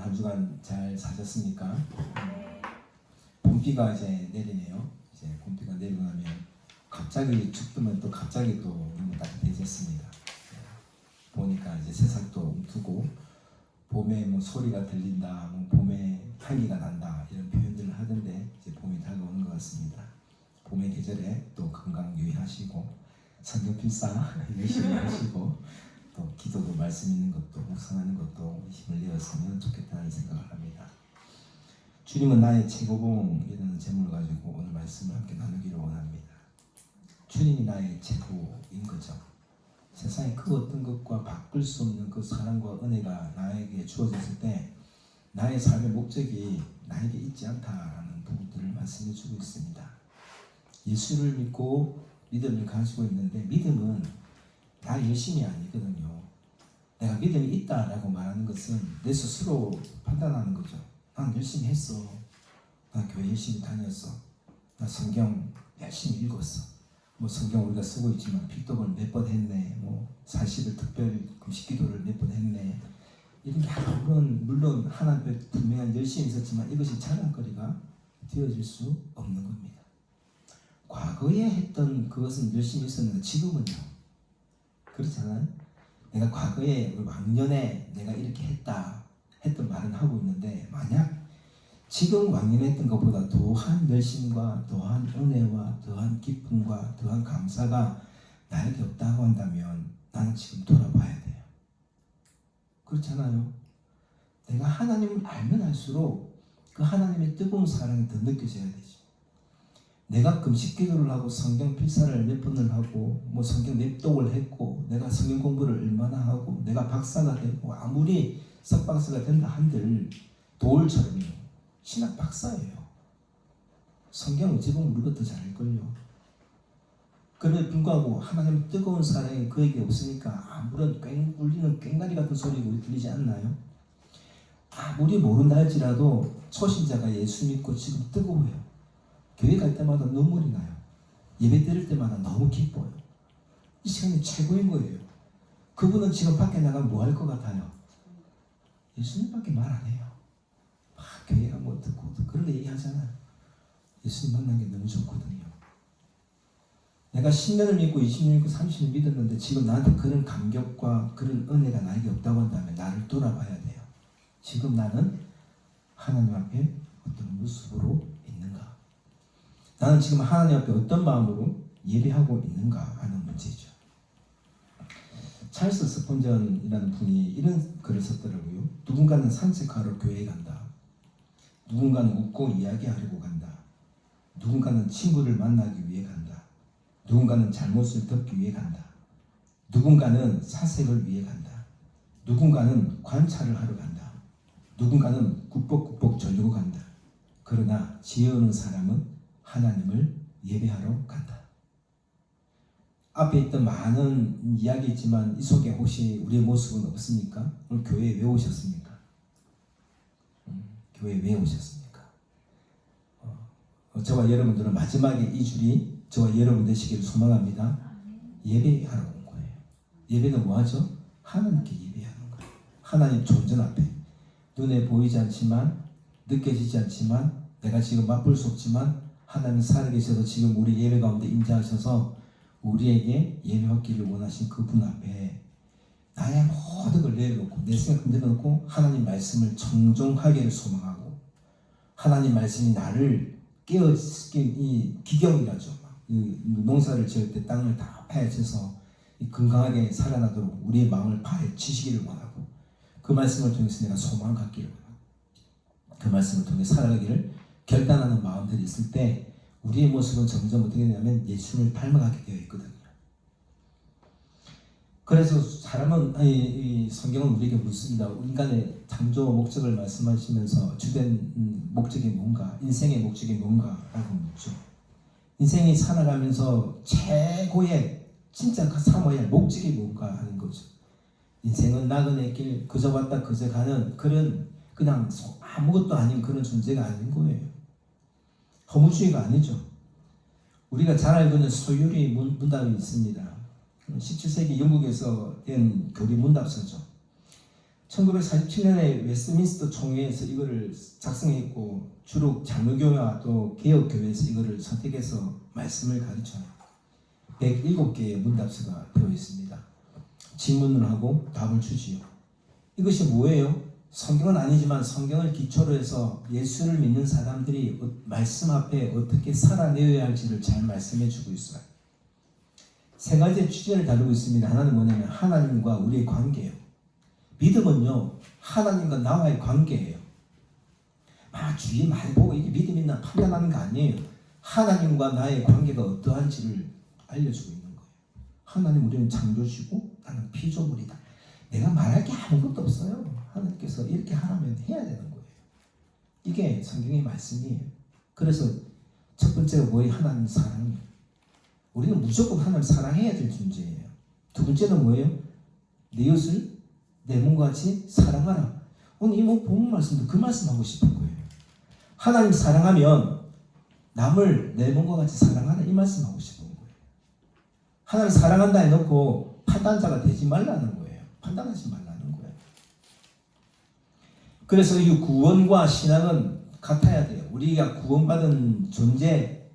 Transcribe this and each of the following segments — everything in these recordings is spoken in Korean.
한 주간 잘 사셨습니까? 봄비가 이제 내리네요. 이제 봄비가 내리고 나면 갑자기 춥더면 또 갑자기 또 너무 따뜻해졌습니다. 보니까 이제 새싹도 움트고 봄에 뭐 소리가 들린다, 뭐 봄에 향기가 난다 이런 표현들을 하던데 이제 봄이 다가오는 것 같습니다. 봄의 계절에 또 건강 유의하시고 성경 필사 열심히 하시고 또 기도도 말씀 있는 것도 묵상하는 것도 힘을 내었으면 좋겠다는 생각을 합니다. 주님은 나의 최고봉이라는 제목을 가지고 오늘 말씀을 함께 나누기를 원합니다. 주님이 나의 최고인 거죠. 세상에 그 어떤 것과 바꿀 수 없는 그 사랑과 은혜가 나에게 주어졌을 때 나의 삶의 목적이 나에게 있지 않다라는 부분들을 말씀해 주고 있습니다. 예수를 믿고 믿음을 가지고 있는데 믿음은 나 열심이 아니거든요. 내가 믿음이 있다라고 말하는 것은 내 스스로 판단하는 거죠. 난 열심히 했어. 나 교회 열심히 다녔어. 나 성경 열심히 읽었어. 뭐 성경 우리가 쓰고 있지만 필독을 몇 번 했네. 뭐 40일 특별 금식 기도를 몇 번 했네. 이런 게 물론 하나님 분명한 열심히 있었지만 이것이 자랑거리가 되어질 수 없는 겁니다. 과거에 했던 그것은 열심히 있었는데 지금은요. 그렇잖아요. 내가 과거에 왕년에 내가 이렇게 했던 말은 하고 있는데 만약 지금 왕년에 했던 것보다 더한 열심과 더한 은혜와 더한 기쁨과 더한 감사가 나에게 없다고 한다면 나는 지금 돌아봐야 돼요. 그렇잖아요. 내가 하나님을 알면 알수록 그 하나님의 뜨거운 사랑이 더 느껴져야 되죠. 내가 금식 기도를 하고 성경 필사를 몇 번을 하고 뭐 성경 냅독을 했고 내가 성경 공부를 얼마나 하고 내가 박사가 되고 아무리 석박사가 된다 한들 돌처럼요. 신학 박사예요. 성경 어찌 보면 우리가 더 잘할걸요. 그럼에도 불구하고 하나님의 뜨거운 사랑이 그에게 없으니까 아무런 꽹 울리는 꽹과리 같은 소리가 우리 들리지 않나요? 아무리 모른다 할지라도 초신자가 예수 믿고 지금 뜨거워요. 교회 갈 때마다 눈물이 나요. 예배 드릴 때마다 너무 기뻐요. 이 시간이 최고인 거예요. 그분은 지금 밖에 나가면 뭐 할 것 같아요? 예수님밖에 말 안 해요. 막 교회 가면 뭐 듣고 그런 거 얘기하잖아요. 예수님 만난 게 너무 좋거든요. 내가 10년을 믿고 20년 믿고 30년 믿었는데 지금 나한테 그런 감격과 그런 은혜가 나에게 없다고 한다면 나를 돌아봐야 돼요. 지금 나는 하나님 앞에 어떤 모습으로 있는가? 나는 지금 하나님 앞에 어떤 마음으로 예배하고 있는가 하는 문제죠. 찰스 스폰전이라는 분이 이런 글을 썼더라고요. 누군가는 산책하러 교회에 간다. 누군가는 웃고 이야기하려고 간다. 누군가는 친구를 만나기 위해 간다. 누군가는 잘못을 덮기 위해 간다. 누군가는 사색을 위해 간다. 누군가는 관찰을 하러 간다. 누군가는 굽벅굽벅 졸리고 간다. 그러나 지혜 없는 사람은 하나님을 예배하러 간다. 앞에 있던 많은 이야기 있지만 이 속에 혹시 우리의 모습은 없습니까? 오늘 교회에 왜 오셨습니까? 교회에 왜 오셨습니까? 저와 여러분들은 마지막에 이 줄이 저와 여러분 되시기를 소망합니다. 예배하러 온 거예요. 예배는 뭐하죠? 하나님께 예배하는 거예요. 하나님 존전 앞에 눈에 보이지 않지만 느껴지지 않지만 내가 지금 맛볼 수 없지만 하나님 살아계셔서 지금 우리 예배 가운데 임재하셔서 우리에게 예배받기를 원하신 그분 앞에 나의 모든 걸 내려놓고 내 생각 내려놓고 하나님 말씀을 정정하기를 소망하고 하나님 말씀이 나를 이 기경이라죠. 농사를 지을 때 땅을 다 파헤쳐서 건강하게 살아나도록 우리의 마음을 파헤치시기를 원하고 그 말씀을 통해서 내가 소망을 갖기를 원하고 그 말씀을 통해 살아가기를 결단하는 마음들이 있을 때 우리의 모습은 점점 어떻게 되냐면 예수를 닮아가게 되어 있거든요. 그래서 사람은 이 성경은 우리에게 묻습니다. 인간의 창조 목적을 말씀하시면서 주된 목적이 뭔가, 인생의 목적이 뭔가라고 묻죠. 인생이 살아가면서 최고의 진짜 삼아야 할 목적이 뭔가 하는 거죠. 인생은 나그네 길 그저 왔다 그저 가는 그냥 아무것도 아닌 그런 존재가 아닌 거예요. 허무주의가 아니죠. 우리가 잘 알고 있는 소유리 문답이 있습니다. 17세기 영국에서 된 교리 문답서죠. 1947년에 웨스트민스터 총회에서 이거를 작성했고 주로 장로교회와 또 개혁교회에서 이거를 선택해서 말씀을 가르쳐요. 107개의 문답서가 되어 있습니다. 질문을 하고 답을 주지요. 이것이 뭐예요? 성경은 아니지만 성경을 기초로 해서 예수를 믿는 사람들이 말씀 앞에 어떻게 살아내어야 할지를 잘 말씀해 주고 있어요. 세 가지의 취지를 다루고 있습니다. 하나는 뭐냐면 하나님과 우리의 관계예요. 믿음은요, 하나님과 나와의 관계예요. 주위에 많이 보고 이게 믿음 있나 판단하는 거 아니에요. 하나님과 나의 관계가 어떠한지를 알려주고 있는 거예요. 하나님, 우리는 창조주고 나는 피조물이다. 내가 말할 게 아무것도 없어요. 하나님께서 이렇게 하라면 해야 되는 거예요. 이게 성경의 말씀이에요. 그래서 첫 번째가 뭐예요? 하나님 사랑이에요. 우리는 무조건 하나님 사랑해야 될 존재예요. 두 번째는 뭐예요? 내 이웃을 내 몸과 같이 사랑하라. 오늘 이 본 말씀도 그 말씀하고 싶은 거예요. 하나님 사랑하면 남을 내 몸과 같이 사랑하라, 이 말씀하고 싶은 거예요. 하나님 사랑한다 해놓고 판단자가 되지 말라는 거예요. 판단하지 말라는 거예요. 그래서 이 구원과 신앙은 같아야 돼요. 우리가 구원받은 존재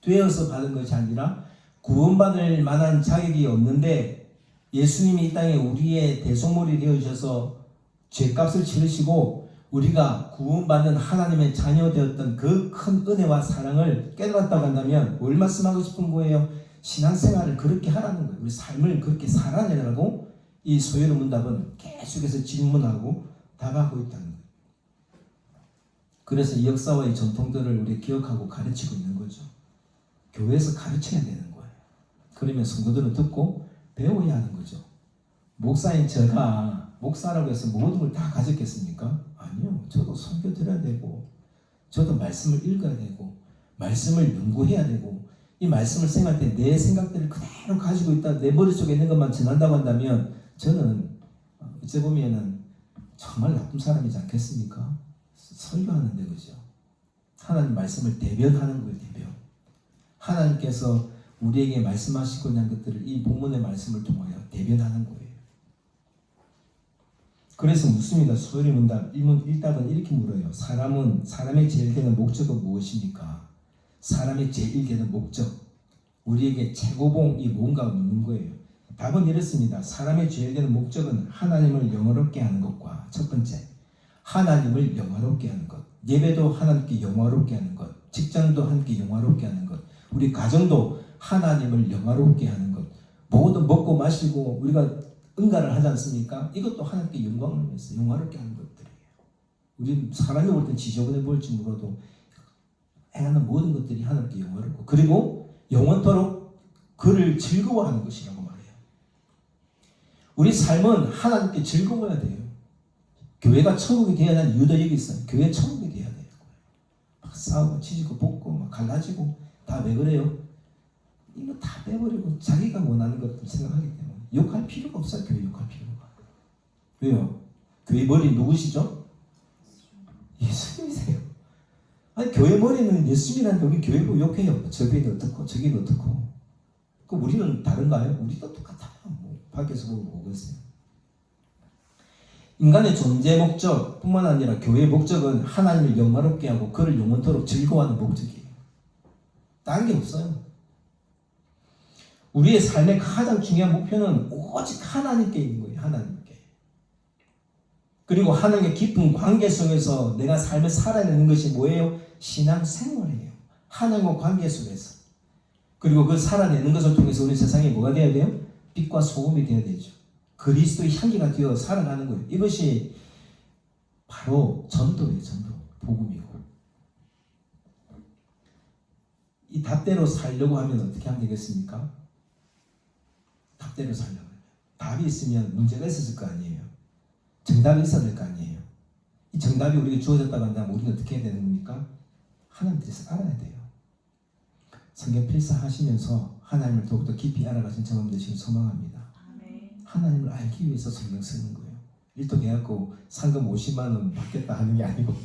되어서 받은 것이 아니라 구원받을 만한 자격이 없는데 예수님이 이 땅에 우리의 대속물이 되어주셔서 죄값을 치르시고 우리가 구원받는 하나님의 자녀 되었던 그 큰 은혜와 사랑을 깨달았다고 한다면 뭘 말씀하고 싶은 거예요? 신앙생활을 그렇게 하라는 거예요. 우리 삶을 그렇게 살아내라고 이 소요의 문답은 계속해서 질문하고 답하고 있다는 거예요. 그래서 이 역사와 이 전통들을 우리 기억하고 가르치고 있는 거죠. 교회에서 가르쳐야 되는 거예요. 그러면 성도들은 듣고 배워야 하는 거죠. 목사인 제가 목사라고 해서 모든 걸 다 가졌겠습니까? 아니요. 저도 설교 드려야 되고 저도 말씀을 읽어야 되고 말씀을 연구해야 되고 이 말씀을 생각할 때 내 생각들을 그대로 가지고 있다 내 머릿속에 있는 것만 전한다고 한다면 저는 어째 보면은 정말 나쁜 사람이지 않겠습니까? 설교하는데, 그죠? 하나님 말씀을 대변하는 거예요. 대변. 하나님께서 우리에게 말씀하시고자 하는 것들을 이 본문의 말씀을 통하여 대변하는 거예요. 그래서 묻습니다. 소요리 문답 1답은 이렇게 물어요. 사람의 제일 되는 목적은 무엇입니까? 사람의 제일 되는 목적, 우리에게 최고봉이 뭔가 묻는 거예요. 답은 이렇습니다. 사람의 제일 되는 목적은 하나님을 영화롭게 하는 것과, 첫 번째, 하나님을 영화롭게 하는 것, 예배도 하나님께 영화롭게 하는 것, 직장도 하나님께 영화롭게 하는 것, 우리 가정도 하나님을 영화롭게 하는 것, 모든 먹고 마시고 우리가 응가를 하지 않습니까? 이것도 하나님께 영광을 위해서 영화롭게 하는 것들이에요. 우리 사람이 볼 땐 지저분해 보일지 몰라도 행하는 모든 것들이 하나님께 영화롭고, 그리고 영원토록 그를 즐거워하는 것이라고 말해요. 우리 삶은 하나님께 즐거워야 돼요. 교회가 천국이 되어야 하는 이유도 여기 있어요. 교회 천국이 되어야 돼요. 막 싸우고 치지고 볶고 막 갈라지고 다 왜 그래요? 이거 다 빼버리고 자기가 원하는 것들 생각하기 때문에 욕할 필요가 없어요. 교회 욕할 필요가. 왜요? 교회 머리 누구시죠? 예수님이세요. 아니 교회 머리는 예수님이라는데 우리 교회로 욕해요. 저 교회는 어떻고 저기는 어떻고. 그 우리는 다른가요? 우리도 똑같아요. 뭐 밖에서 보고 오겠어요. 인간의 존재 목적 뿐만 아니라 교회의 목적은 하나님을 영화롭게 하고 그를 영원토록 즐거워하는 목적이에요. 다른 게 없어요. 우리의 삶의 가장 중요한 목표는 오직 하나님께 있는 거예요. 하나님께. 그리고 하나님의 깊은 관계 속에서 내가 삶을 살아내는 것이 뭐예요? 신앙생활이에요. 하나님과 관계 속에서. 그리고 그 살아내는 것을 통해서 우리 세상에 뭐가 되어야 돼요? 빛과 소금이 되어야 되죠. 그리스도의 향기가 되어 살아가는 거예요. 이것이 바로 전도예요. 전도. 복음이고. 이 답대로 살려고 하면 어떻게 하면 되겠습니까? 답대로 살려고 하면. 답이 있으면 문제가 있었을 거 아니에요. 정답이 있어야 될 거 아니에요. 이 정답이 우리에게 주어졌다고 한다면 우리는 어떻게 해야 되는 겁니까? 하나님께서 알아야 돼요. 성경 필사하시면서 하나님을 더욱더 깊이 알아가신 저만 되시길 소망합니다. 하나님을 알기 위해서 성경 쓰는 거예요. 일독해갖고 상금 50만 원 받겠다 하는 게 아니고,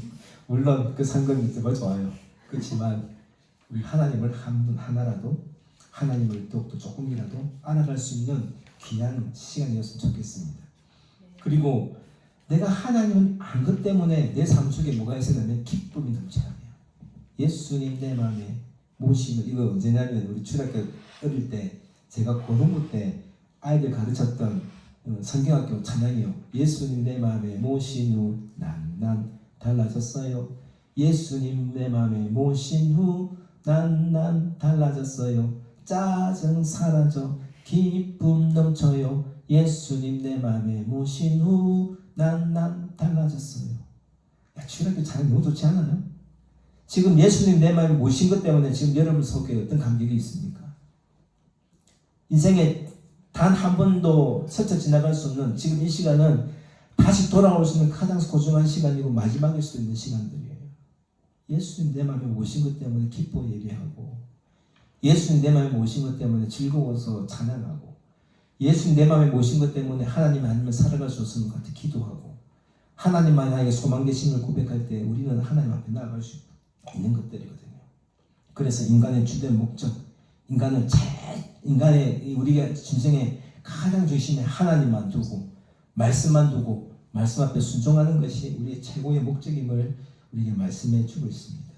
물론 그 상금이 더 좋아요. 그렇지만 우리 하나님을 한 분 하나라도, 하나님을 더욱더 조금이라도 알아갈 수 있는 귀한 시간이었으면 좋겠습니다. 그리고 내가 하나님을 안 것 때문에 내 삶 속에 뭐가 있었냐면 기쁨이 넘쳐야 돼요. 예수님 내 마음에 모시는, 이거 언제냐면 우리 중학교 어릴 때 제가 고등부 때 아이들 가르쳤던 성경학교 찬양이요. 예수님 내 마음에 모신 후 난 달라졌어요. 예수님 내 마음에 모신 후 난 달라졌어요. 짜증 사라져 기쁨 넘쳐요. 예수님 내 마음에 모신 후 난 달라졌어요. 야, 주일학교 찬양 너무 좋지 않아요? 지금 예수님 내 마음에 모신 것 때문에 지금 여러분 속에 어떤 감격이 있습니까? 인생에 단 한 번도 스쳐 지나갈 수 없는 지금 이 시간은 다시 돌아올 수 있는 가장 소중한 시간이고 마지막일 수도 있는 시간들이에요. 예수님 내 마음에 모신 것 때문에 기뻐 예배하고, 예수님 내 마음에 모신 것 때문에 즐거워서 찬양하고, 예수님 내 마음에 모신 것 때문에 하나님 아니면 살아갈 수 없을 것 같아 기도하고, 하나님만 나에게 소망 계심을 고백할 때 우리는 하나님 앞에 나아갈 수 있는 것들이거든요. 그래서 인간의 주된 목적, 인간의 우리가 인생의 가장 중심에 하나님만 두고 말씀만 두고 말씀 앞에 순종하는 것이 우리의 최고의 목적임을 우리에게 말씀해 주고 있습니다.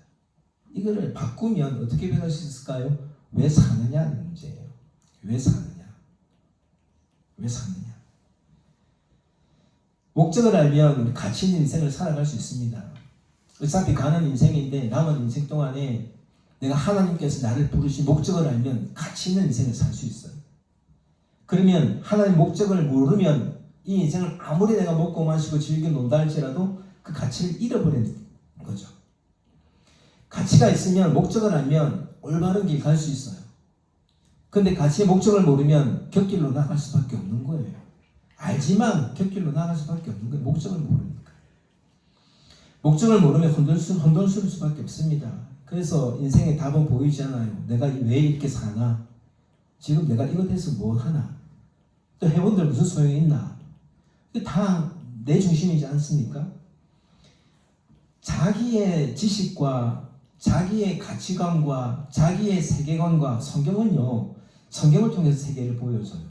이거를 바꾸면 어떻게 변할 수 있을까요? 왜 사느냐는 문제예요. 왜 사느냐? 목적을 알면 우리 가치 있는 인생을 살아갈 수 있습니다. 어차피 가는 인생인데 남은 인생 동안에 내가 하나님께서 나를 부르신 목적을 알면 가치 있는 인생을 살 수 있어요. 그러면 하나님 목적을 모르면 이 인생을 아무리 내가 먹고 마시고 즐겨 논다 할지라도 그 가치를 잃어버리는 거죠. 가치가 있으면, 목적을 알면 올바른 길 갈 수 있어요. 근데 가치의 목적을 모르면 곁길로 나갈 수밖에 없는 거예요. 알지만 곁길로 나갈 수밖에 없는 거예요. 목적을 모르니까. 목적을 모르면 혼돈스러울 수밖에 없습니다. 그래서 인생의 답은 보이잖아요. 내가 왜 이렇게 사나? 지금 내가 이거 돼서 뭐 하나? 또 해본들 무슨 소용이 있나? 다 내 중심이지 않습니까? 자기의 지식과 자기의 가치관과 자기의 세계관과 성경은요, 성경을 통해서 세계를 보여줘요.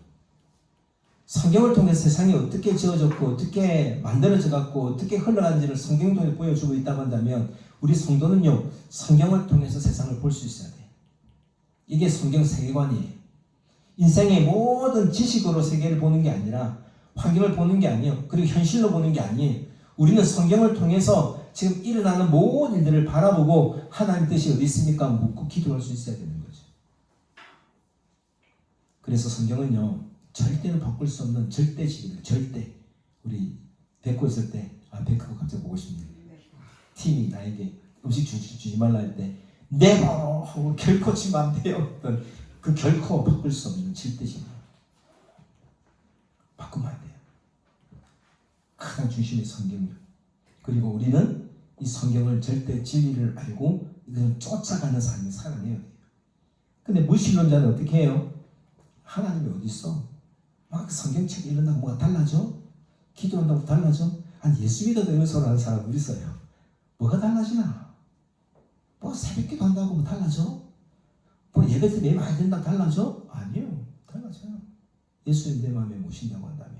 성경을 통해서 세상이 어떻게 지어졌고 어떻게 만들어져 갖고 어떻게 흘러가는지를 성경 통해 보여주고 있다고 한다면 우리 성도는요, 성경을 통해서 세상을 볼 수 있어야 돼요. 이게 성경 세계관이에요. 인생의 모든 지식으로 세계를 보는 게 아니라, 환경을 보는 게 아니에요. 그리고 현실로 보는 게 아니에요. 우리는 성경을 통해서 지금 일어나는 모든 일들을 바라보고 하나님 뜻이 어디 있습니까? 묻고 기도할 수 있어야 되는 거죠. 그래서 성경은요, 절대로 바꿀 수 없는 절대식이에요. 절대. 우리 백호 있을 때, 백호가 갑자기 보고 싶네요. 팀이 나에게 음식 주지 말라 할 때 네버 하고 결코 지면 안 돼요. 그 결코 바꿀 수 없는 절대식이에요. 바꾸면 안 돼요. 가장 중심의 성경이요. 그리고 우리는 이 성경을 절대 진리를 알고 이걸 쫓아가는 삶을 살아내야 돼요. 근데 무신론자는 어떻게 해요? 하나님이 어디 있어? 막 성경책 읽는다고 뭐가 달라져? 기도한다고 달라져? 아니 예수 믿어도 이런 소리 하는 사람이 있어요. 뭐가 달라지나? 뭐 새벽기도 한다고 뭐 달라져? 뭐 예배 때 매일 안 된다고 달라져? 아니요. 달라져요. 예수님 내 마음에 모신다고 한다면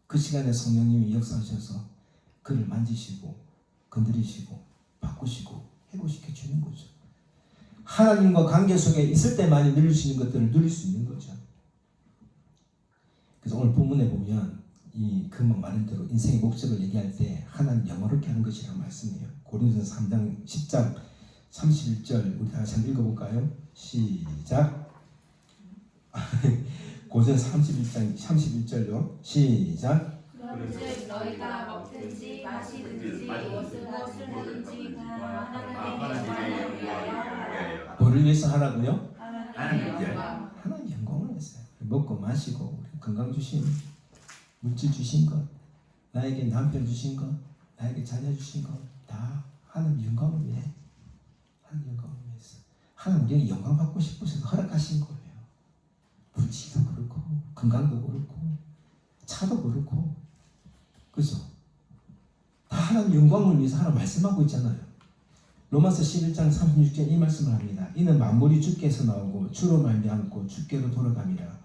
그 시간에 성령님이 역사하셔서 그를 만지시고 건드리시고 바꾸시고 회복시켜 주는 거죠. 하나님과 관계 속에 있을 때만이 누릴 수 있는 것들을 누릴 수 있는 거죠. 그래서 오늘 본문에 보면 이 금방 말한 대로 인생의 목적을 얘기할 때 하나님 영어롭게 하는 것이라고 말씀해요. 고린도전서 3장 10장 31절 우리 다 같이 한번 읽어볼까요? 시작. 고전 31장 31절로 시작. 그런즉 너희가 먹든지 마시든지 무엇을 하든지 다 하나님의 영광을 위하여 뭐를 위해서 하라고요? 하나님의 영광. 하나님 영광을 위해서. 먹고 마시고 건강 주신, 물질 주신 것, 나에게 남편 주신 것, 나에게 자녀 주신 것 다 하나님 영광을 위해. 하나님 영광을 위해서. 하나님 우리에게 영광 받고 싶으셔서 허락하신 거예요. 물질도 그렇고 건강도 그렇고 차도 그렇고, 그죠? 다 하나님 영광을 위해서 하나 말씀하고 있잖아요. 로마서 11장 36절 이 말씀을 합니다. 이는 만물이 주께서 나오고 주로 말미암고 주께로 돌아감이라.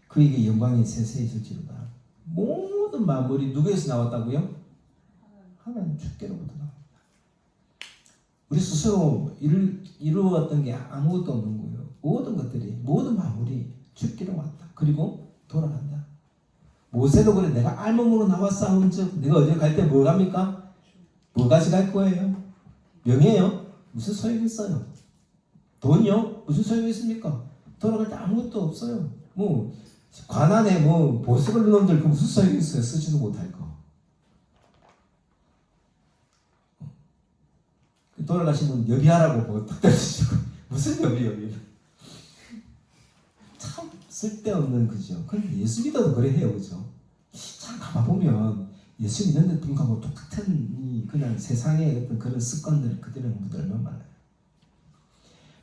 그에게 영광이 세세히 있을지로다. 모든 만물이 누구에서 나왔다고요? 하나님 주께로부터 나왔다. 우리 스스로 이루었던 게 아무것도 없는 거예요. 모든 것들이, 모든 만물이 주께로 왔다. 그리고 돌아간다. 모세도 그래. 내가 알몸으로 나와 싸운즉 내가 어디 갈 때 뭘 갑니까? 뭘 가져갈 거예요? 명예요? 무슨 소용이 있어요? 돈이요? 무슨 소용이 있습니까? 돌아갈 때 아무것도 없어요. 뭐 관안에 뭐 보석을 넣은 놈들 그 무슨 소용이 있어요? 쓰지도 못할 거. 돌아가신 분 여비하라고 뭐 탁 때려주시고 무슨 여비 참 쓸데없는 그죠. 근데 예수 믿어도 그래 해요, 그죠? 참 가봐보면 예수 믿는 분하고 똑같은 그냥 세상의 어떤 그런 습관들 그대로 분들 얼마나 많아요.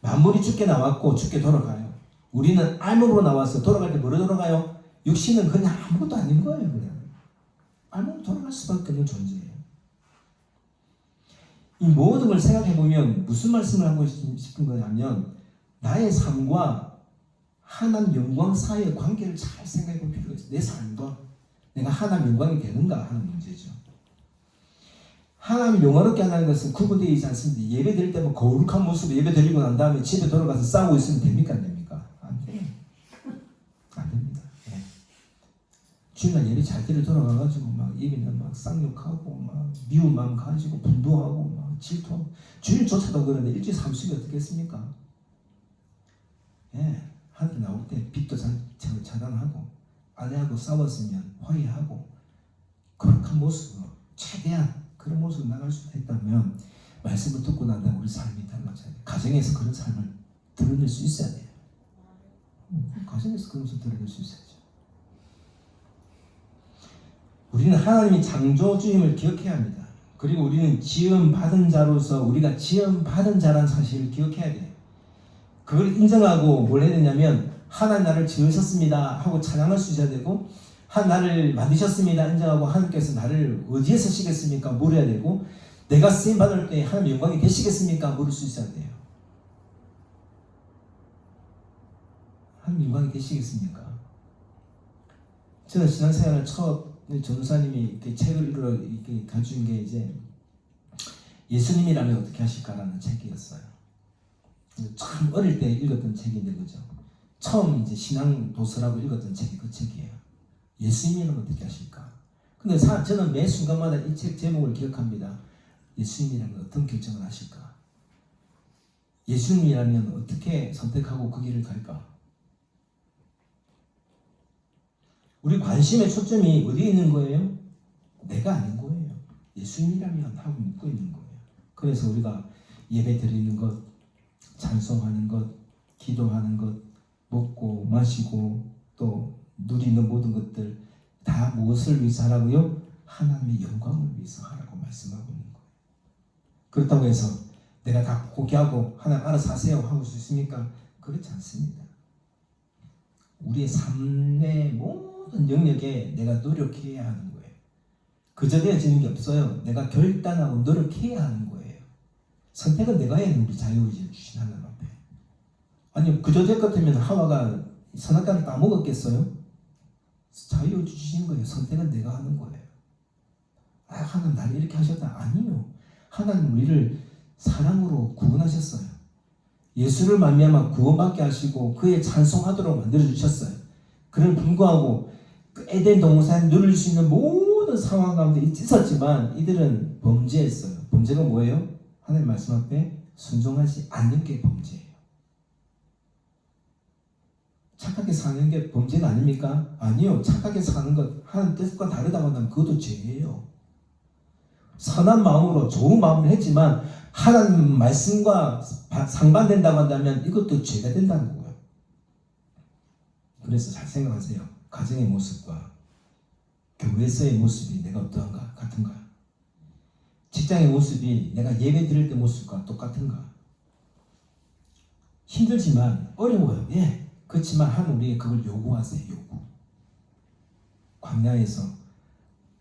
만물이 죽게 나왔고 죽게 돌아가요. 우리는 알몸으로 나와서 돌아갈 때 뭐로 돌아가요? 육신은 그냥 아무것도 아닌 거예요. 그냥 알몸으로 돌아갈 수밖에 없는 존재예요. 이 모든 걸 생각해보면 무슨 말씀을 하고 싶은 거냐면 나의 삶과 하나님 영광 사이의 관계를 잘 생각해볼 필요가 있어요. 내 삶과 내가 하나님 영광이 되는가 하는 문제죠. 하나님 영화롭게 한다는 것은 구분되어 있지 않습니다. 예배 드릴 때 뭐 거룩한 모습으로 예배 드리고 난 다음에 집에 돌아가서 싸우고 있으면 됩니까? 안 됩니까? 안 돼요. 안 됩니다. 네. 주일날 예배 잘 때를 돌아가가지고 막 예배는 막 쌍욕하고 막 미운 마음 가지고 분노하고 막 질투하고 주일조차도 그런데 일주일 30일 어떻게 했습니까? 예. 하늘 나올 때 빚도 차단하고 아내하고 싸웠으면 화해하고 거룩한 모습으로 최대한 그런 모습으로 나갈 수 있다면 말씀을 듣고 난 다음에 우리 삶이 달라져야 돼요. 가정에서 그런 삶을 드러낼 수 있어야 돼요. 가정에서 그런 모습을 드러낼 수 있어야죠. 우리는 하나님이 창조주임을 기억해야 합니다. 그리고 우리는 지음받은 자로서 우리가 지음받은 자라는 사실을 기억해야 돼요. 그걸 인정하고 뭘 해야 되냐면 하나님 나를 지으셨습니다 하고 찬양할 수 있어야 되고 나를 만드셨습니다 인정하고 하나님께서 나를 어디에 서시겠습니까 물어야 되고 내가 쓰임받을 때 하나님 영광이 되시겠습니까 물을 수 있어야 돼요. 하나님 영광이 되시겠습니까? 저는 신앙생활을 첫 전도사님이 이렇게 책을 이렇게 가져온 게 이제 예수님이라면 어떻게 하실까라는 책이었어요. 참 어릴 때 읽었던 책인데 그죠? 처음 이제 신앙 도서라고 읽었던 책이 그 책이에요. 예수님이라면 어떻게 하실까? 근데 저는 매 순간마다 이 책 제목을 기억합니다. 예수님이라면 어떤 결정을 하실까? 예수님이라면 어떻게 선택하고 그 길을 갈까? 우리 관심의 초점이 어디에 있는 거예요? 내가 아닌 거예요. 예수님이라면 하고 묻고 있는 거예요. 그래서 우리가 예배 드리는 것, 찬송하는 것, 기도하는 것, 먹고 마시고 또 누리는 모든 것들 다 무엇을 위해서 하라고요? 하나님의 영광을 위해서 하라고 말씀하고 있는 거예요. 그렇다고 해서 내가 다 포기하고 하나님 알아서 하세요 하고 수 있습니까? 그렇지 않습니다. 우리의 삶의 모든 영역에 내가 노력해야 하는 거예요. 그저 되어지는 게 없어요. 내가 결단하고 노력해야 하는 거예요. 선택은 내가 해야 되는 우리 자유의지를 주신 하나님 앞에. 아니 그저 될 것 같으면 하와가 선악과를 따먹었겠어요? 자유의지 주신 거예요. 선택은 내가 하는 거예요. 하나님 나를 이렇게 하셨다. 아니요. 하나님 우리를 사랑으로 구원하셨어요. 예수를 말미암아 구원받게 하시고 그의 찬송하도록 만들어주셨어요. 그를 불구하고 그 에덴 동산에 누릴 수 있는 모든 상황 가운데 있었지만 이들은 범죄했어요. 범죄가 뭐예요? 하나님 말씀 앞에 순종하지 않는 게 범죄예요. 착하게 사는 게 범죄가 아닙니까? 아니요. 착하게 사는 것 하나님 뜻과 다르다고 한다면 그것도 죄예요. 선한 마음으로 좋은 마음을 했지만 하나님 말씀과 상반된다고 한다면 이것도 죄가 된다는 거예요. 그래서 잘 생각하세요. 가정의 모습과 교회에서의 모습이 내가 어떠한가? 같은가? 직장의 모습이 내가 예배 드릴 때 모습과 똑같은가? 힘들지만 어려워요. 예. 그렇지만 하나님 우리에게 그걸 요구하세요. 요구. 광야에서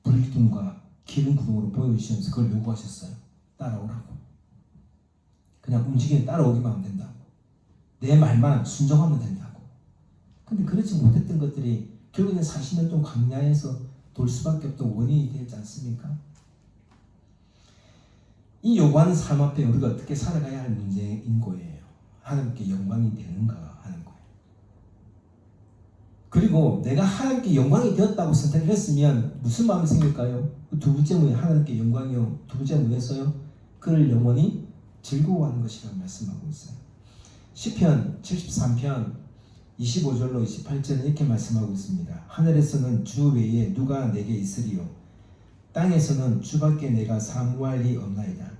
불기둥과 기름 구름으로 보여주시면서 그걸 요구하셨어요. 따라오라고. 그냥 움직이게 따라오기만 하면 된다고. 내 말만 순종하면 된다고. 근데 그렇지 못했던 것들이 결국에는 40년 동안 광야에서 돌 수밖에 없던 원인이 되지 않습니까? 이 요구하는 삶 앞에 우리가 어떻게 살아가야 할 문제인 거예요. 하나님께 영광이 되는가 하는 거예요. 그리고 내가 하나님께 영광이 되었다고 선택을 했으면 무슨 마음이 생길까요? 두 번째 뭐예요? 하나님께 영광이요. 두 번째 뭐였어요? 그를 영원히 즐거워하는 것이라고 말씀하고 있어요. 시편 73편 25절로 28절은 이렇게 말씀하고 있습니다. 하늘에서는 주 외에 누가 내게 있으리요? 땅에서는 주밖에 내가 사모할 리 없나이다.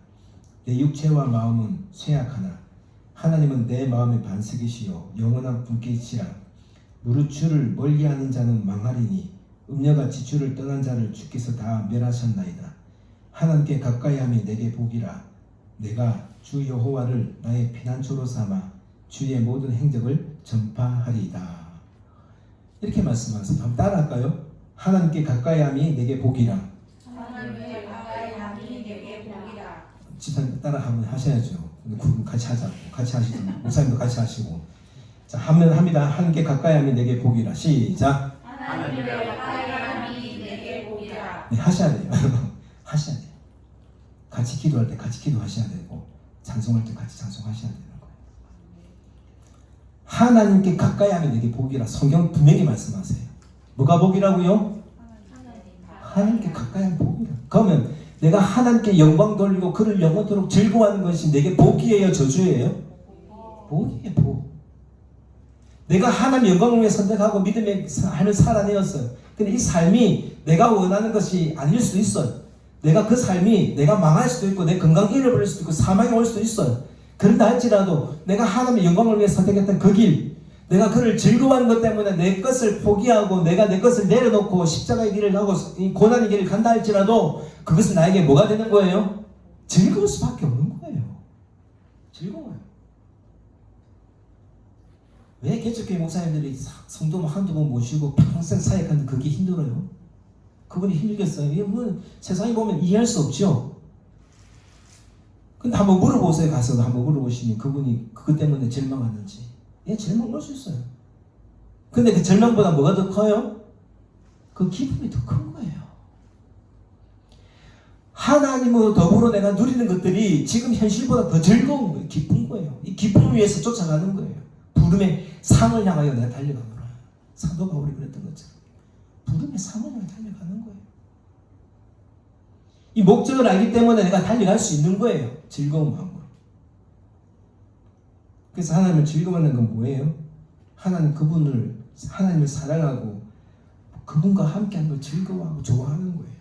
내 육체와 마음은 쇠약하나 하나님은 내 마음의 반석이시요 영원한 분깃이라. 무릇 주를 멀리하는 자는 망하리니 음녀같이 주를 떠난 자를 주께서 다 멸하셨나이다. 하나님께 가까이함이 내게 복이라. 내가 주 여호와를 나의 피난처로 삼아 주의 모든 행적을 전파하리이다. 이렇게 말씀하세요. 한번 따라할까요? 하나님께 가까이함이 내게 복이라. 하나님께 가까이함이 내게 복이라. 집사님 따라 한번 하셔야죠. 같이 하자고. 같이 하시죠. 목사님도 같이 하시고. 자, 하면 합니다. 하나님께 가까이함이 내게 복이라. 시작. 하나님께 가까이함이 내게 복이라. 네, 하셔야 돼요. 하셔야 돼요. 같이 기도할 때 같이 기도하셔야 되고 찬송할 때 같이 찬송하셔야 되는 거예요. 하나님께 가까이하면 내게 복이라. 성경 분명히 말씀하세요. 뭐가 복이라고요? 하나님께 가까이하면 복이라. 그러면 내가 하나님께 영광 돌리고 그를 영원토록 즐거워하는 것이 내게 복이에요, 저주예요? 복이에요, 복. 내가 하나님 영광을 위해 선택하고 믿음의 삶을 살아내었어요. 근데 이 삶이 내가 원하는 것이 아닐 수도 있어요. 내가 그 삶이 내가 망할 수도 있고 내 건강 잃어버릴 수도 있고 사망이 올 수도 있어요. 그런다 할지라도 내가 하나님의 영광을 위해 선택했던 그 길, 내가 그를 즐거워하는 것 때문에 내 것을 포기하고 내가 내 것을 내려놓고 십자가의 길을 가고 이 고난의 길을 간다 할지라도 그것은 나에게 뭐가 되는 거예요? 즐거울 수밖에 없는 거예요. 즐거워요. 왜 개척교회 목사님들이 성도 한두 번 모시고 평생 사역하는데 그게 힘들어요? 그분이 힘들겠어요? 이게 뭐 세상에 보면 이해할 수 없죠? 근데 한번 물어보세요. 가서 한번 물어보시면 그분이 그것 때문에 절망하는지. 예, 절망할 수 있어요. 근데 그 절망보다 뭐가 더 커요? 그 기쁨이 더 큰 거예요. 하나님으로 더불어 내가 누리는 것들이 지금 현실보다 더 즐거운 거예요. 기쁜 거예요. 이 기쁨을 위해서 쫓아가는 거예요. 부름의 상을 향하여 내가 달려가노라. 사도 바울이 그랬던 것처럼 부름의 상을 향해 달려가는 거예요. 이 목적을 알기 때문에 내가 달려갈 수 있는 거예요. 즐거운 마음으로. 그래서 하나님을 즐거워하는 건 뭐예요? 하나님을 사랑하고 그분과 함께하는 걸 즐거워하고 좋아하는 거예요.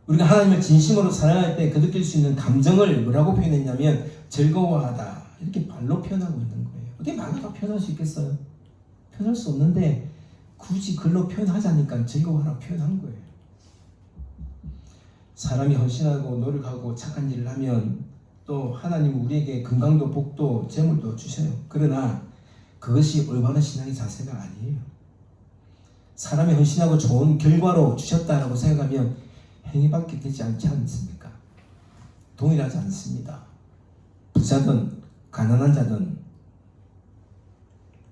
우리가 하나님을 진심으로 사랑할 때 그 느낄 수 있는 감정을 뭐라고 표현했냐면 즐거워하다. 이렇게 말로 표현하고 있는 거예요. 어떻게 말로 다 표현할 수 있겠어요? 표현할 수 없는데 굳이 글로 표현하자니까 즐거워하라고 표현한 거예요. 사람이 헌신하고 노력하고 착한 일을 하면 또 하나님은 우리에게 건강도 복도 재물도 주셔요. 그러나 그것이 올바른 신앙의 자세가 아니에요. 사람이 헌신하고 좋은 결과로 주셨다라고 생각하면 행위밖에 되지 않지 않습니까? 동일하지 않습니다. 부자든 가난한 자든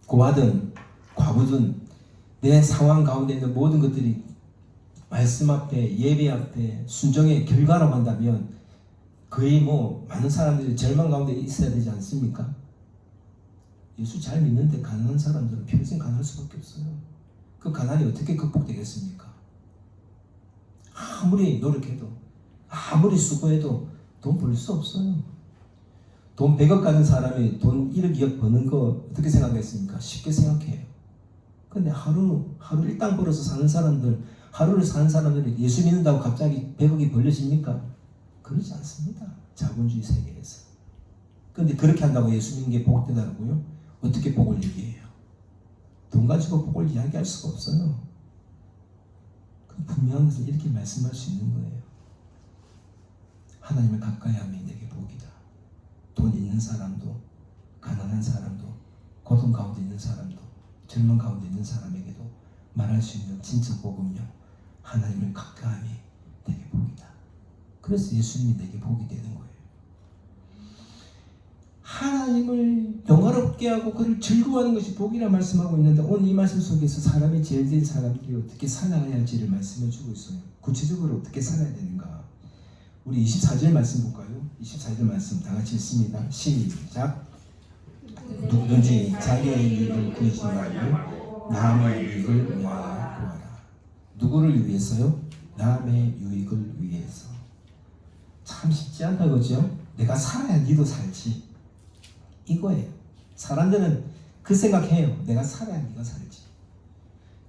고아든 과부든 내 상황 가운데 있는 모든 것들이 말씀 앞에 예배 앞에 순종의 결과로 간다면 거의 많은 사람들이 절망 가운데 있어야 되지 않습니까? 예수 잘 믿는데 가난한 사람들은 평생 가난할 수밖에 없어요. 그 가난이 어떻게 극복되겠습니까? 아무리 노력해도 아무리 수고해도 돈 벌 수 없어요. 돈 100억 가는 사람이 돈 1억 2억 버는 거 어떻게 생각했습니까? 쉽게 생각해요. 근데 하루 일당 벌어서 사는 사람들, 하루를 사는 사람들이 예수 믿는다고 갑자기 100억이 벌려집니까? 그러지 않습니다. 자본주의 세계에서. 근데 그렇게 한다고 예수 믿는 게 복되다고요? 어떻게 복을 얘기해요? 돈 가지고 복을 이야기할 수가 없어요. 분명한 것을 이렇게 말씀할 수 있는 거예요. 하나님을 가까이함이 내게 복이다. 돈 있는 사람도 가난한 사람도 고통 가운데 있는 사람도 절망 가운데 있는 사람에게도 말할 수 있는 진짜 복음요. 하나님을 가까이함이 내게 복이다. 그래서 예수님이 내게 복이 되는 거예요. 하나님을 영화롭게 하고 그를 즐거워하는 것이 복이라 말씀하고 있는데 오늘 이 말씀 속에서 사람이 죄를 지은 사람들이 어떻게 살아가야 할지를 말씀해 주고 있어요. 구체적으로 어떻게 살아야 되는가. 우리 24절 말씀 볼까요? 24절 말씀 다 같이 읽습니다. 시작. 누구든지 자기의 이익을 구하지 말고 남의 이익을 위하여 구하라. 누구를 위해서요? 남의 유익을 위해서. 참 쉽지 않다 그죠? 내가 살아야 니도 살지. 이거예요. 사람들은 그 생각해요. 내가 살아야 니가 살지.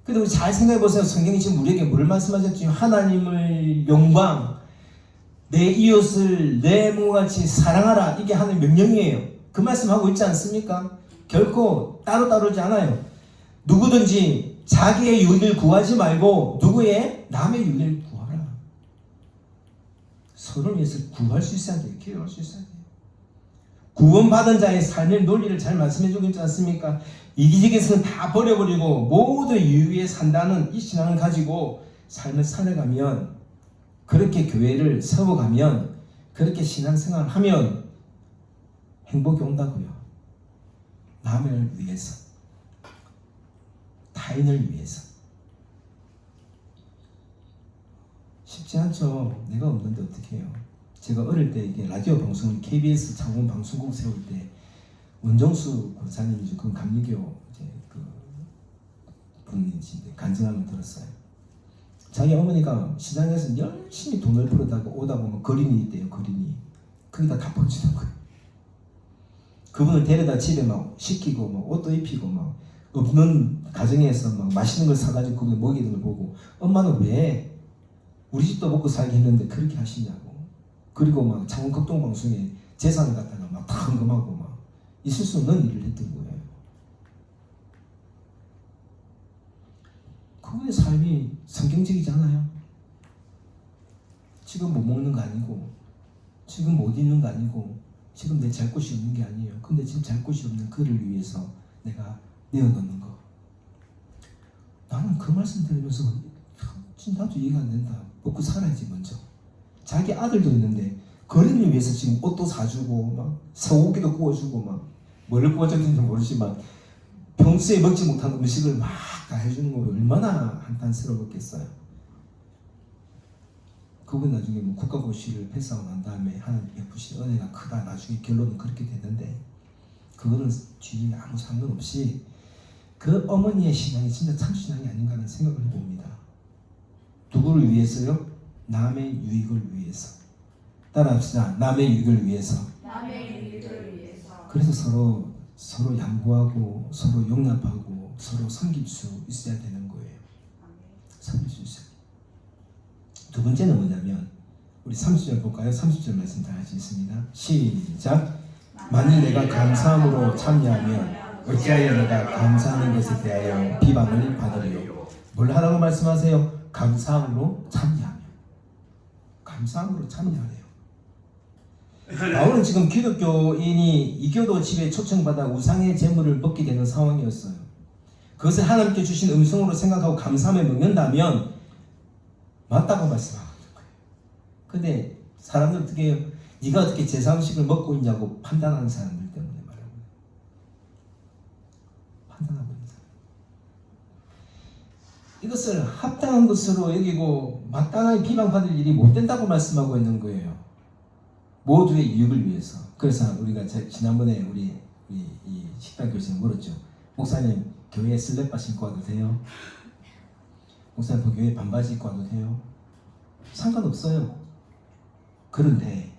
근데 우리 잘 생각해 보세요. 성경이 지금 우리에게 뭘 말씀하셨죠? 하나님을 영광, 내 이웃을 내 몸같이 사랑하라. 이게 하나님 명령이에요. 그 말씀하고 있지 않습니까? 결코 따로따로지 않아요. 누구든지 자기의 유익을 구하지 말고 누구의? 남의 유익을 구하라. 서로를 위해서 구할 수 있어야 돼요. 기도할 수 있어야 돼요. 구원받은 자의 삶의 논리를 잘 말씀해주고 있지 않습니까? 이기적에서는 다 버려버리고 모두 유익에 산다는 이 신앙을 가지고 삶을 살아가면, 그렇게 교회를 세워가면, 그렇게 신앙생활을 하면 행복이 온다고요. 남을 위해서, 타인을 위해서. 쉽지 않죠. 내가 없는데 어떻게 해요? 제가 어릴 때 이게 라디오 방송을 KBS 창원 방송국 세울 때 원정수 권사님이 그 감리교 이제 그 분이신데 간증함을 들었어요. 자기 어머니가 시장에서 열심히 돈을 벌어다가 오다 보면 거린이 있대요. 거린이. 거기다 다 버리는 거예요. 그분을 데려다 집에 막 시키고 막 옷도 입히고 막 없는 가정에서 막 맛있는 걸 사가지고 그분을 먹이는 걸 보고 엄마는 왜 우리 집도 먹고 살기 했는데 그렇게 하시냐고. 그리고 막 창원 극동방송에 재산을 갖다가 막 다 헌금하고 막 있을 수 없는 일을 했던 거예요. 그분의 삶이 성경적이지 않아요? 지금 못 먹는 거 아니고, 지금 못 입는 거 아니고, 지금 내 잘 곳이 없는 게 아니에요. 근데 지금 잘 곳이 없는 그를 위해서 내가 내어놓는 거. 나는 그 말씀 들으면서 진짜 나도 이해가 안 된다. 먹고 살아야지 먼저. 자기 아들도 있는데 거린을 위해서 지금 옷도 사주고 막 소고기도 구워주고 막 뭐를 구워줬는지 모르지만 평소에 먹지 못한 음식을 막 다 해주는 거 얼마나 한탄스러웠겠어요. 그분 나중에 뭐 국가고시를 패스하고 난 다음에 하나님 베푸신 은혜가 크다. 나중에 결론은 그렇게 됐는데 그거는 주인이 아무 상관없이 그 어머니의 신앙이 진짜 참 신앙이 아닌가 하는 생각을 해봅니다. 누구를 위해서요? 남의 유익을 위해서. 따라합시다. 남의 유익을 위해서. 남의 유익을 위해서. 그래서 서로 양보하고 서로 용납하고 서로 섬길 수 있어야 되는 거예요. 섬길 수 있어요. 두 번째는 뭐냐면 우리 30절 볼까요? 30절 말씀 다 같이 있습니다. 시작. 만일 내가 감사함으로 참여하면 어찌하여 내가 감사하는 것에 대하여 비방을 받으리요. 뭘 하라고 말씀하세요? 감사함으로 참여하면. 감사함으로 참여하래요. 바울은 지금 기독교인이 이교도 집에 초청받아 우상의 제물을 먹게 되는 상황이었어요. 그것을 하나님께 주신 음성으로 생각하고 감사함에 먹는다면 맞다고 말씀하는 거예요. 근데 사람들 어떻게 해요? 네가 어떻게 제사 음식을 먹고 있냐고 판단하는 사람들 때문에 말하는 거예요. 판단하고 있는 사람. 이것을 합당한 것으로 여기고 마땅하게 비방받을 일이 못 된다고 말씀하고 있는 거예요. 모두의 이익을 위해서. 그래서 우리가 지난번에 우리 이 식당 교수님 물었죠. 목사님 교회에 슬랙바 신고 와도 돼요? 목사님 교회에 반바지 입고 와도 돼요? 상관없어요. 그런데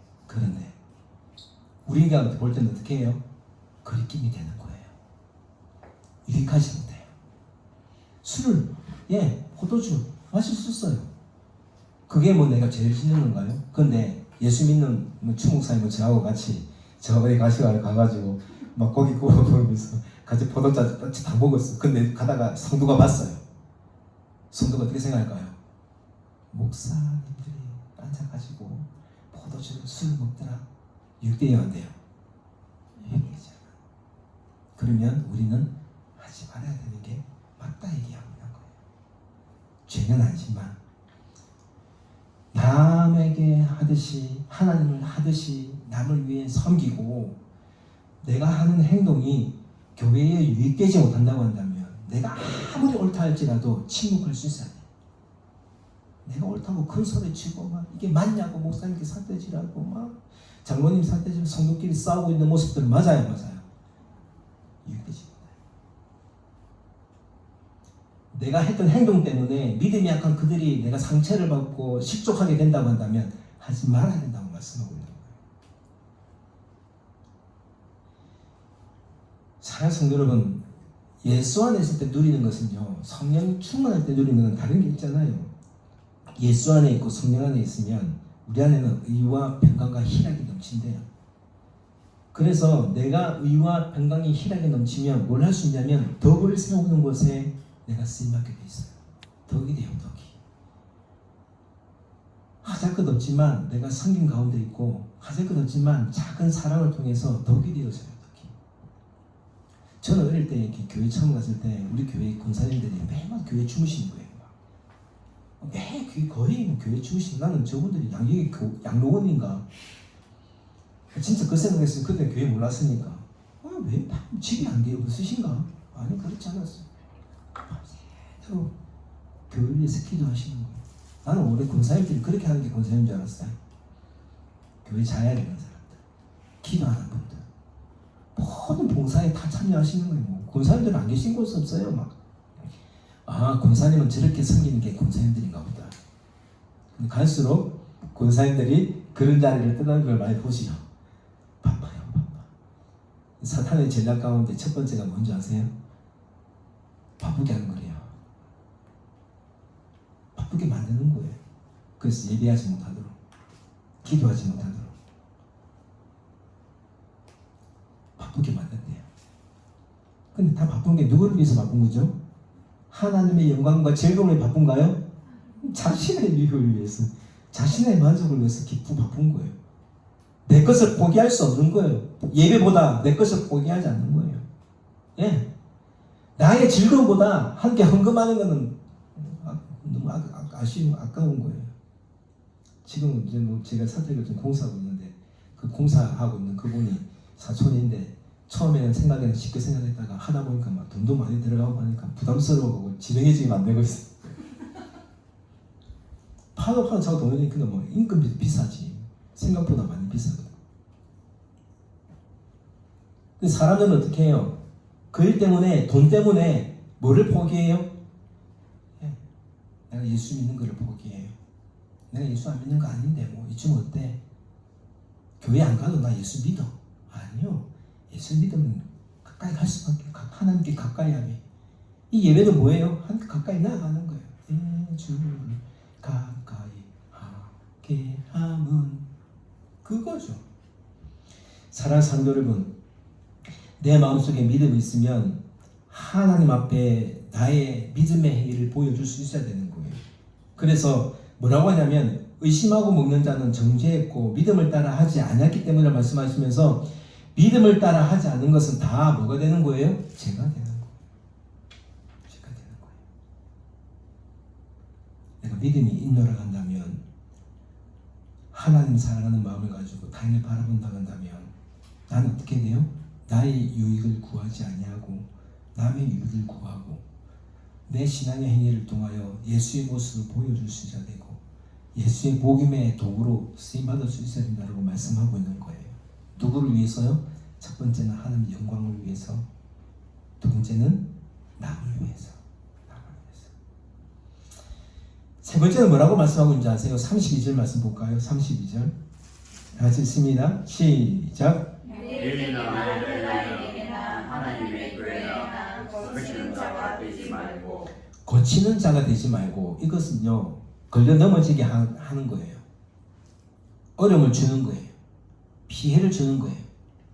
우리가 볼 때는 어떻게 해요? 거리낌이 되는 거예요. 유익하지 못해요. 술을 포도주 마실 수 있어요. 그게 뭐 내가 죄를 짓는 건가요? 근데 예수 믿는 추목사님은 저하고 같이 저번에 가가지고 막 고기 구워 먹으면서 같이 포도주 같이 다 먹었어. 근데 가다가 성도가 봤어요. 성도가 어떻게 생각할까요? 목사님들이 앉아가지고 포도주 술 먹더라. 육대요 안 돼요? 육대잖아. 그러면 우리는 하지 말아야 되는 게 맞다 얘기하고 있는 거예요. 죄는 아니지만 남에게 하듯이 하나님을 하듯이 남을 위해 섬기고 내가 하는 행동이 교회에 유익되지 못한다고 한다면 내가 아무리 옳다 할지라도 침묵할 수 있어야 돼. 내가 옳다고 큰 소리치고 막 이게 맞냐고 목사님께 삿대질하고 막 장로님 삿대질하고 성도끼리 싸우고 있는 모습들은 맞아요. 유익되지 못해. 내가 했던 행동 때문에 믿음이 약한 그들이 내가 상처를 받고 실족하게 된다고 한다면 하지 말아야 된다고 말씀하고 있는 거예요. 사랑하는 성도 여러분, 예수 안에 있을 때 누리는 것은요, 성령 충만할 때 누리는 건 다른 게 있잖아요. 예수 안에 있고 성령 안에 있으면 우리 안에는 의와 평강과 희락이 넘친대요. 그래서 내가 의와 평강이 희락이 넘치면 뭘 할 수 있냐면 덕을 세우는 곳에 내가 쓰임받게 돼 있어요. 덕이 돼요, 덕이. 하잘 것 없지만 내가 섬긴 가운데 있고 하잘 것 없지만 작은 사랑을 통해서 덕이 되어져요, 덕이. 저는 어릴 때 이렇게 교회 처음 갔을 때 우리 교회 권사님들이 매번 교회 주무시는 거예요. 매 거의 교회 주무시는, 나는 저분들이 양로원인가 진짜 그 생각했어요. 그때 교회 몰랐으니까. 왜 집이 안 돼요? 없으신가? 아니, 그렇지 않았어요. 밤새도록 교회를 위해서 기도하시는 거예요. 나는 원래 권사님들이 그렇게 하는 게 권사님인 줄 알았어요. 교회 자야 되는 사람들, 기도하는 분들, 모든 봉사에 다 참여하시는 거예요. 권사님들은 안 계신 곳 없어요. 권사님은 저렇게 섬기는 게 권사님들인가 보다. 근데 갈수록 권사님들이 그런 자리를 떠나는 걸 많이 보시죠. 바빠. 사탄의 전략 가운데 첫 번째가 뭔지 아세요? 바쁘게 하는 거래요. 바쁘게 만드는 거예요. 그래서 예배하지 못하도록, 기도하지 못하도록 바쁘게 만든대요. 근데 다 바쁜 게 누구를 위해서 바쁜 거죠? 하나님의 영광과 즐거움에 바쁜가요? 자신의 유익을 위해서, 자신의 만족을 위해서 바쁜 거예요. 내 것을 포기할 수 없는 거예요. 예배보다 내 것을 포기하지 않는 거예요. 예. 나의 즐거움보다 함께 헌금하는 것은 너무 아까운 거예요. 지금 이제 제가 사택을 좀 공사하고 있는데 그 공사하고 있는 그분이 사촌인데 처음에는 쉽게 생각했다가 하다 보니까 막 돈도 많이 들어가고 하니까 부담스러워하고 진행해지면 안 되고 있어요. 파도 자고 돈이 근데 인건비도 비싸지. 생각보다 많이 비싸거든. 근데 사람들은 어떻게 해요? 그 일 때문에, 돈 때문에 뭐를 포기해요? 내가 예수 믿는 거를 포기해요. 내가 예수 안 믿는 거 아닌데 이쯤 어때? 교회 안 가도 나 예수 믿어. 아니요. 예수 믿으면 가까이 갈 수밖에, 하나님께 가까이 하면. 이 예배는 뭐예요? 하나님께 가까이 나아가는 거예요. 예수를 가까이 하게 함은 그거죠. 사랑하는 성도 여러분, 내 마음속에 믿음이 있으면 하나님 앞에 나의 믿음의 행위를 보여줄 수 있어야 되는 거예요. 그래서 뭐라고 하냐면 의심하고 먹는 자는 정죄했고 믿음을 따라 하지 않았기 때문에 말씀하시면서 믿음을 따라 하지 않은 것은 다 뭐가 되는 거예요? 죄가 되는 거예요. 죄가 되는 거예요. 내가 믿음이 인도를 간다면, 하나님 사랑하는 마음을 가지고 당을 바라본다 한다면 나는 어떻게 돼요? 나의 유익을 구하지 아니하고 남의 유익을 구하고 내 신앙의 행위를 통하여 예수의 모습을 보여줄 수 있어야 되고 예수의 복음의 도구로 쓰임받을 수 있어야 된다고 말씀하고 있는 거예요. 누구를 위해서요? 첫 번째는 하나님의 영광을 위해서, 두 번째는 남을 위해서. 세 번째는 뭐라고 말씀하고 있는지 아세요? 32절 말씀 볼까요? 32절 같이 읽습니다. 시작. 내게나 헬라인에게나 하나님의 교회나 거치는 자가 되지 말고. 거치는 자가 되지 말고, 이것은요 걸려 넘어지게 하는 거예요. 어려움을 주는 거예요. 피해를 주는 거예요.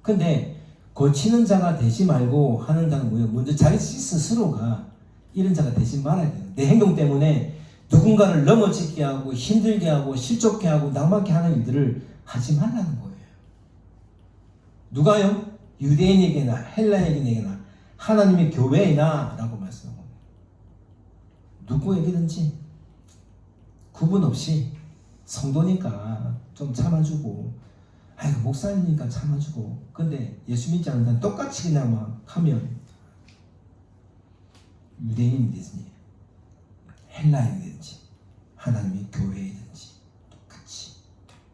근데 거치는 자가 되지 말고 하는 자는 뭐예요? 먼저 자기 스스로가 이런 자가 되지 말아야 돼요. 내 행동 때문에 누군가를 넘어지게 하고 힘들게 하고 실족해 하고 낙망케 하는 일들을 하지 말라는 거예요. 누가요? 유대인에게나 헬라인에게나 하나님의 교회나 라고 말씀하고, 누구에게든지 구분 없이 성도니까 좀 참아주고 아이고 목사님이니까 참아주고. 근데 예수 믿지 않는 사람 똑같이 그냥 막 하면 유대인이든지 헬라인이든지 하나님의 교회이든지 똑같이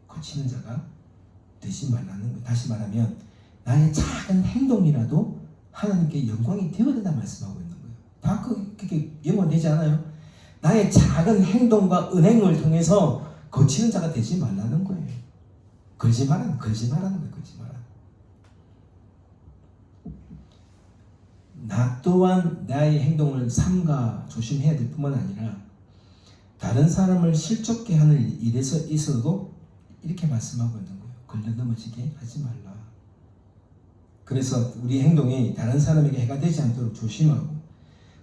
거치는 자가 되지 말라는 거예요. 다시 말하면 나의 작은 행동이라도 하나님께 영광이 되어야 된다 말씀하고 있는 거예요. 다 그게 연관되지 않아요? 나의 작은 행동과 은행을 통해서 거치는 자가 되지 말라는 거예요. 거짓말하는 거예요. 거짓말. 나 또한 나의 행동을 삼가 조심해야 될 뿐만 아니라 다른 사람을 실족케 하는 일에서 있어도 이렇게 말씀하고 있는 거예요. 걸려 넘어지게 하지 말라. 그래서 우리 행동이 다른 사람에게 해가 되지 않도록 조심하고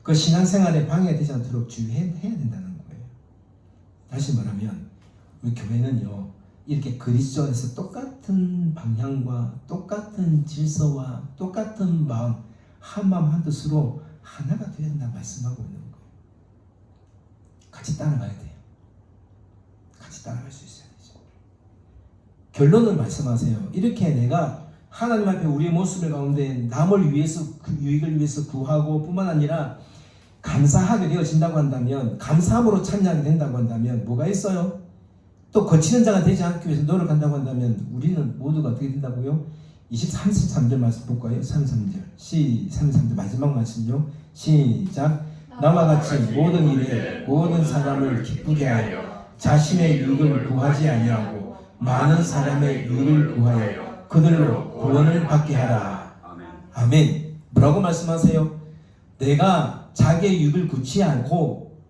그 신앙생활에 방해가 되지 않도록 주의해야 된다는 거예요. 다시 말하면 우리 교회는요, 이렇게 그리스도 안에서 똑같은 방향과 똑같은 질서와 똑같은 마음, 한 마음 한 뜻으로 하나가 되어야 된다 말씀하고 있는 거예요. 같이 따라가야 돼요. 같이 따라갈 수 있어야 되죠. 결론을 말씀하세요. 이렇게 내가 하나님 앞에 우리의 모습을 가운데 남을 위해서, 그 유익을 위해서 구하고 뿐만 아니라 감사하게 되어진다고 한다면, 감사함으로 참여하게 된다고 한다면 뭐가 있어요? 또 거치는 자가 되지 않기 위해서 노력한다고 한다면 우리는 모두가 어떻게 된다고요? 33절 말씀 볼까요? 33절 33절 마지막 말씀요. 시작. 나와 같이 모든 일에 모든 사람을 기쁘게 하여 자신의 유익을 구하지 아니하고 많은 사람의 유익을 구하여 그들로 구원을 받게 하라. 아멘. 뭐라고 말씀하세요? 내가 자기의 유익을 구치 않고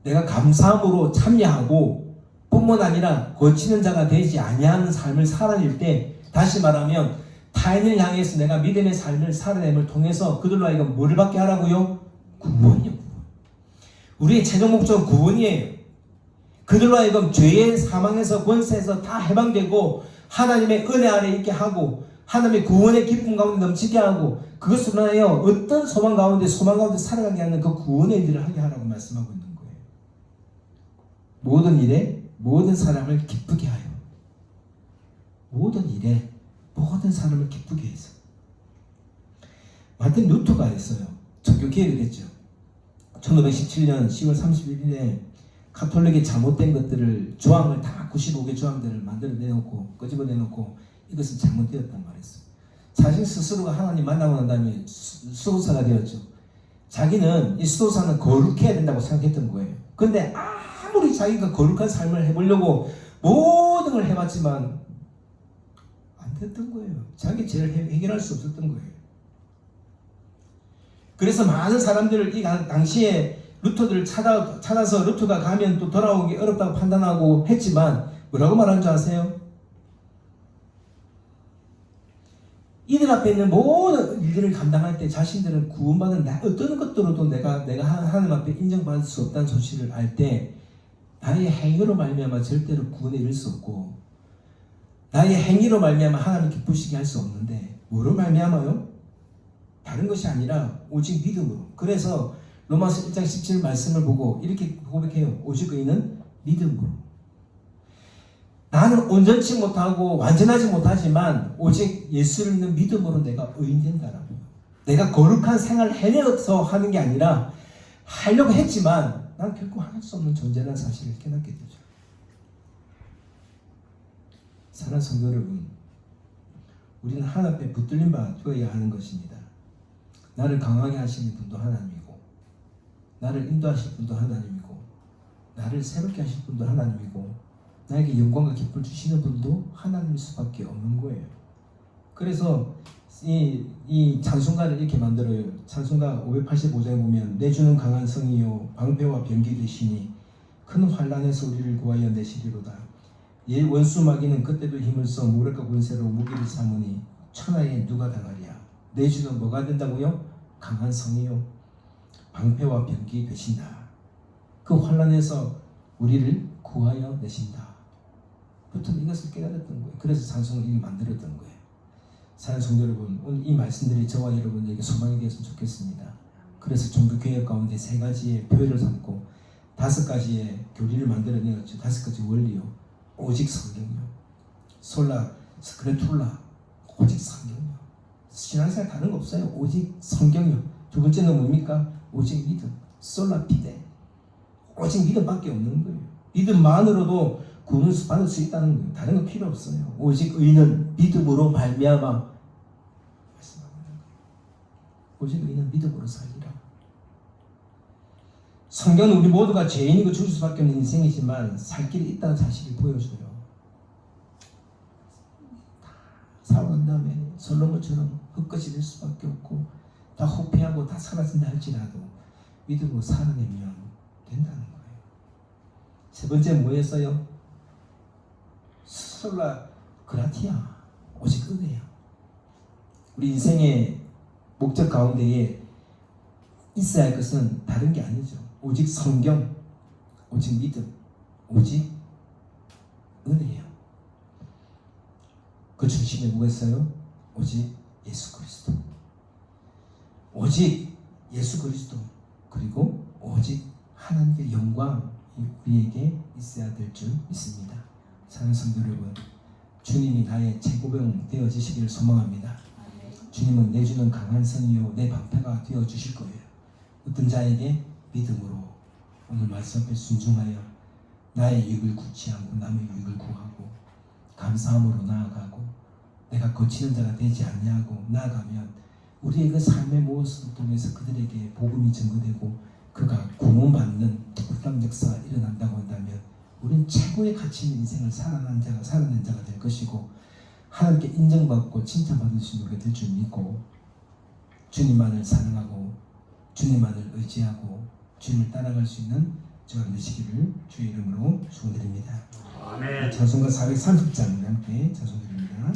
내가 감사함으로 참여하고 뿐만 아니라 거치는 자가 되지 아니하는 삶을 살아낼 때, 다시 말하면 타인을 향해서 내가 믿음의 삶을 살아냄을 통해서 그들로 하여금 뭐를 받게 하라고요? 구원이요. 우리의 최종 목적은 구원이에요. 그들로 하여금 죄의 사망에서 권세에서 다 해방되고 하나님의 은혜 아래 있게 하고 하나님의 구원의 기쁨 가운데 넘치게 하고 그것으로 하여 어떤 소망 가운데 살아가게 하는 그 구원의 일을 하게 하라고 말씀하고 있는 거예요. 모든 일에 모든 사람을 기쁘게 하여, 모든 일에 모든 사람을 기쁘게 해서. 마틴 루터가 있어요. 종교 개혁을 했죠. 1517년 10월 31일에 가톨릭의 잘못된 것들을 조항을 다 95개 조항들을 만들어내놓고 끄집어내놓고 이것은 잘못되었단 말이었어요. 자신 스스로가 하나님 만나고 난 다음에 수도사가 되었죠. 자기는 이 수도사는 거룩해야 된다고 생각했던 거예요. 근데 아무리 자기가 거룩한 삶을 해보려고 모든 걸 해봤지만 안 됐던 거예요. 자기 죄를 해결할 수 없었던 거예요. 그래서 많은 사람들을 이 당시에 루터들을 찾아서 루터가 가면 또 돌아오기 어렵다고 판단하고 했지만 뭐라고 말하는 줄 아세요? 이들 앞에 있는 모든 일들을 감당할 때 자신들은 구원받은 어떤 것들로도 내가 하나님 앞에 인정받을 수 없다는 소식을 알 때 나의 행위로 말미암아 절대로 구원에 이를 수 없고 나의 행위로 말미암아 하나님을 기쁘시게 할 수 없는데 뭐로 말미암아요? 다른 것이 아니라 오직 믿음으로. 그래서 로마서 1장 17 말씀을 보고 이렇게 고백해요. 오직 의인은 믿음으로. 나는 온전치 못하고 완전하지 못하지만 오직 예수를 믿는 믿음으로 내가 의인된다라고요. 내가 거룩한 생활을 해내서 하는 게 아니라 하려고 했지만 난 결코 할 수 없는 존재라는 사실을 깨닫게 되죠. 사랑하는 성도 여러분, 우리는 하나님 앞에 붙들림 받아야 하는 것입니다. 나를 강하게 하시는 분도 하나님이고 나를 인도하실 분도 하나님이고 나를 새롭게 하실 분도 하나님이고 나에게 영광과 기쁨을 주시는 분도 하나님일 수밖에 없는 거예요. 그래서 이 찬송가를 이렇게 만들어요. 찬송가 585장에 보면 내 주는 강한 성이요 방패와 병기 되시니 큰 환난에서 우리를 구하여 내시리로다. 예 원수 마귀는 그때도 힘을 써 무력과 권세로 무기를 삼으니 천하에 누가 당하랴. 내 주는 뭐가 된다고요? 강한 성이요 방패와 병기 되신다. 그 환난에서 우리를 구하여 내신다. 부터 이것을 깨달았던 거예요. 그래서 찬송을 이미 만들었던 거예요. 사랑하는 성도 여러분, 오늘 이 말씀들이 저와 여러분에게 소망이 되었으면 좋겠습니다. 그래서 종교개혁 가운데 3가지의 표현을 삼고 5가지의 교리를 만들어내었죠. 5가지 원리요. 오직 성경요. 솔라 스크래툴라 오직 성경이요. 신앙생활 다른 거 없어요. 오직 성경이요. 두 번째는 뭡니까? 오직 믿음. 솔라피데. 오직 믿음밖에 없는 거예요. 믿음만으로도 구원을 받을 수 있다는 거예요. 다른 거 필요 없어요. 오직 의는 믿음으로 말미암아 말씀합니다. 오직 의는 믿음으로 살리라. 성경은 우리 모두가 죄인이고 죽을 수밖에 없는 인생이지만 살 길이 있다는 사실을 보여줘요. 다 사고난 다음에 솔로몬처럼 흙것이 될 수밖에 없고 다 호패하고 다 사라진다 할지라도 믿음으로 살아내면 된다는 거예요. 세 번째 뭐였어요? 솔라 그라티아 오직 은혜야. 우리 인생의 목적 가운데에 있어야 할 것은 다른 게 아니죠. 오직 성경, 오직 믿음, 오직 은혜예요. 그 중심에 뭐가 있어요? 오직 예수 그리스도. 오직 예수 그리스도 그리고 오직 하나님의 영광이 우리에게 있어야 될 줄 믿습니다. 사랑하는 성도 여러분, 주님이 나의 제구병 되어지시기를 소망합니다. 주님은 내주는 강한 성이요 내 방패가 되어주실 거예요. 어떤 자에게 믿음으로 오늘 말씀 앞에 순종하여 나의 유익을 구치 않고 남의 유익을 구하고 감사함으로 나아가고 내가 거치는 자가 되지 않냐고 나아가면 우리의 그 삶의 모습을 통해서 그들에게 복음이 증거되고 그가 구원받는 특별한 역사가 일어난다고 한다면 우리는 최고의 가치 있는 인생을 살아낸 자가 될 것이고 하나님께 인정받고 칭찬받을 수 있는 우리가 될 줄 믿고 주님만을 사랑하고 주님만을 의지하고 주님을 따라갈 수 있는 저와 되시기를 주의 이름으로 축원드립니다. 아멘. 찬송가 430장 함께 찬송드립니다.